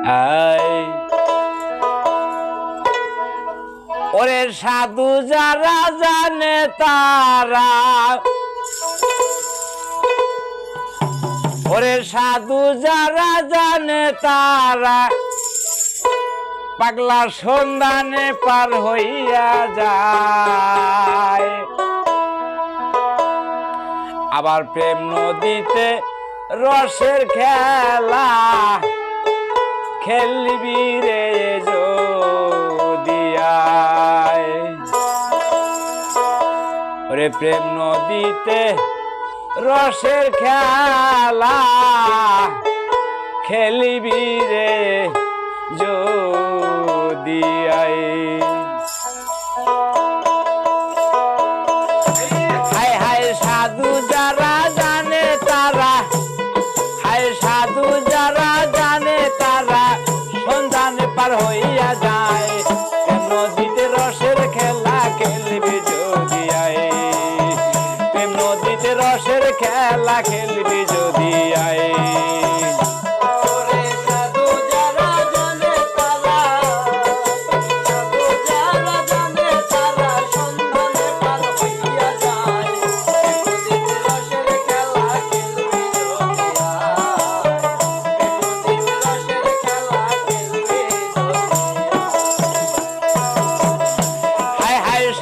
আয় ওরে সাধু যারা জানে তারা, ওরে সাধু যারা জানে তারা পাগলা সন্ধানে পার হইয়া যায়। আবার প্রেম নদীতে রসের খেলা খেলবি রে যদি আয়। ওরে প্রেম নদীতে রসের খেলা খেলবি রে যদি আয়। হায় হায় সাধু যারা জানে তারা, হায় সাধু যারা জানে তারা সন্ধানে পার হইয়া যায়। প্রেম নদীতে রসের খেলা খেলবি যদি আয়, প্রেম নদীতে রসের খেলা খেলবি যদি আয়।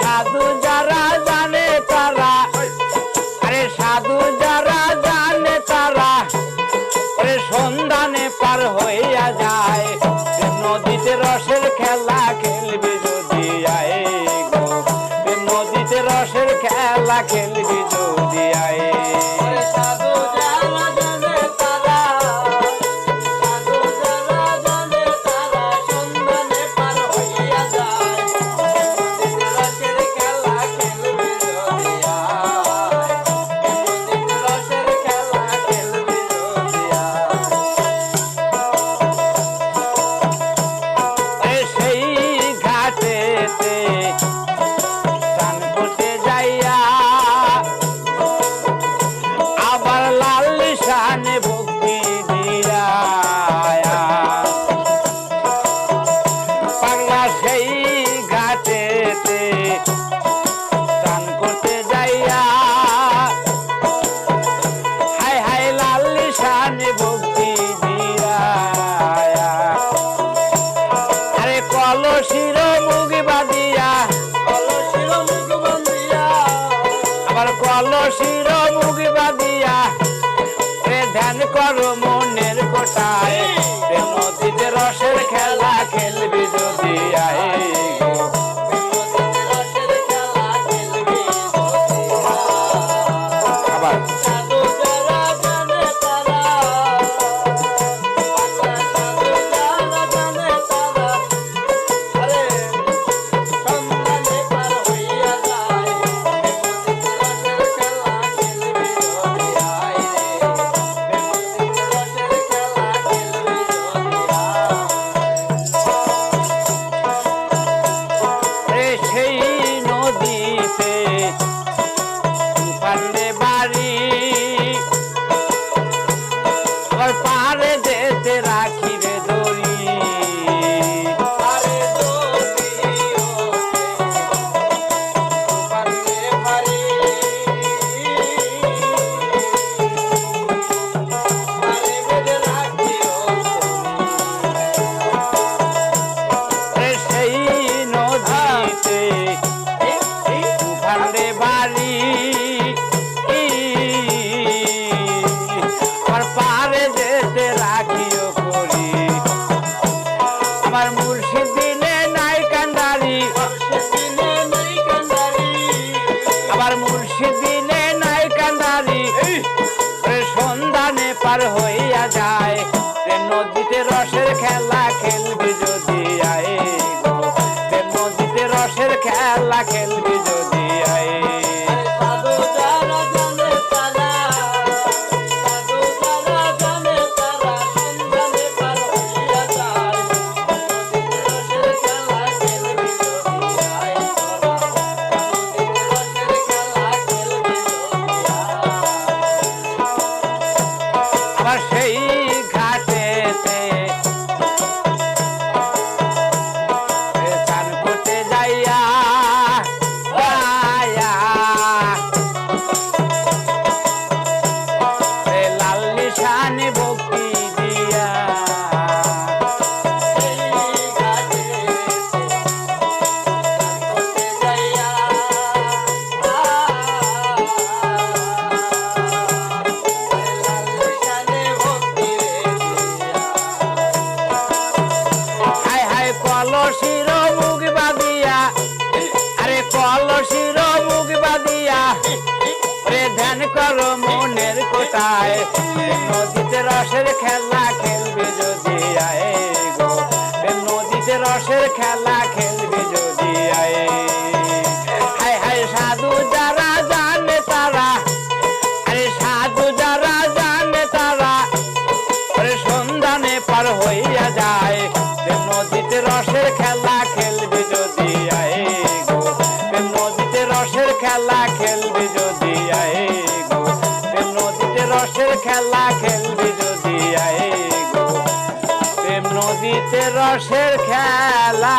সাধু যারা জানে তারা, আরে সাধু যারা জানে তারা ওরে সন্ধানে পার হইয়া যায়। নদীতে রসের খেলা খেলবি যদি আয় গো, নদীতে রসের খেলা খেলবি যদি আয়। কলসির মুখ বাঁধিয়া, আবার কলসির মুখ বাঁধিয়া ধ্যান করো মনের কোটায়। নদীতে রসের খেলা খেলবি যদি আয় আবার পারে যেতে রাখি রে দড়ি, সেই নদীতে তুফানে বাড়ি পারে যেতে রাখিও করি। আমার মুর্শিদ দিনে নাই কান্দারি, আবার মুর্শিদ দিনে নাই কান্দারি সন্ধানে পার হইয়া যায়। নদীতে রসের খেলা খেলবি যদি আয় গো, নদীতে রসের খেলা খেলবি যদি আয়। সেই ঘাটেতে করো মনের কোটায় প্রেম নদীতে রসের খেলা খেলবি যদি আয় গো প্রেম নদীতে রসের খেলা খেলবি যদি আয় হায় হায় সাধু যারা জানে তারা আরে সাধু যারা জানে তারা আরে সন্ধানে পার হইয়া যায় প্রেম নদীতে রসের খেলা খেলবি যদি আয় গো প্রেম নদীতে রসের খেলা খেলবি যদি আয় গো প্রেম নদীতে রসের খেলা খেলবি যদি আয় গো প্রেম নদীতে রসের খেলা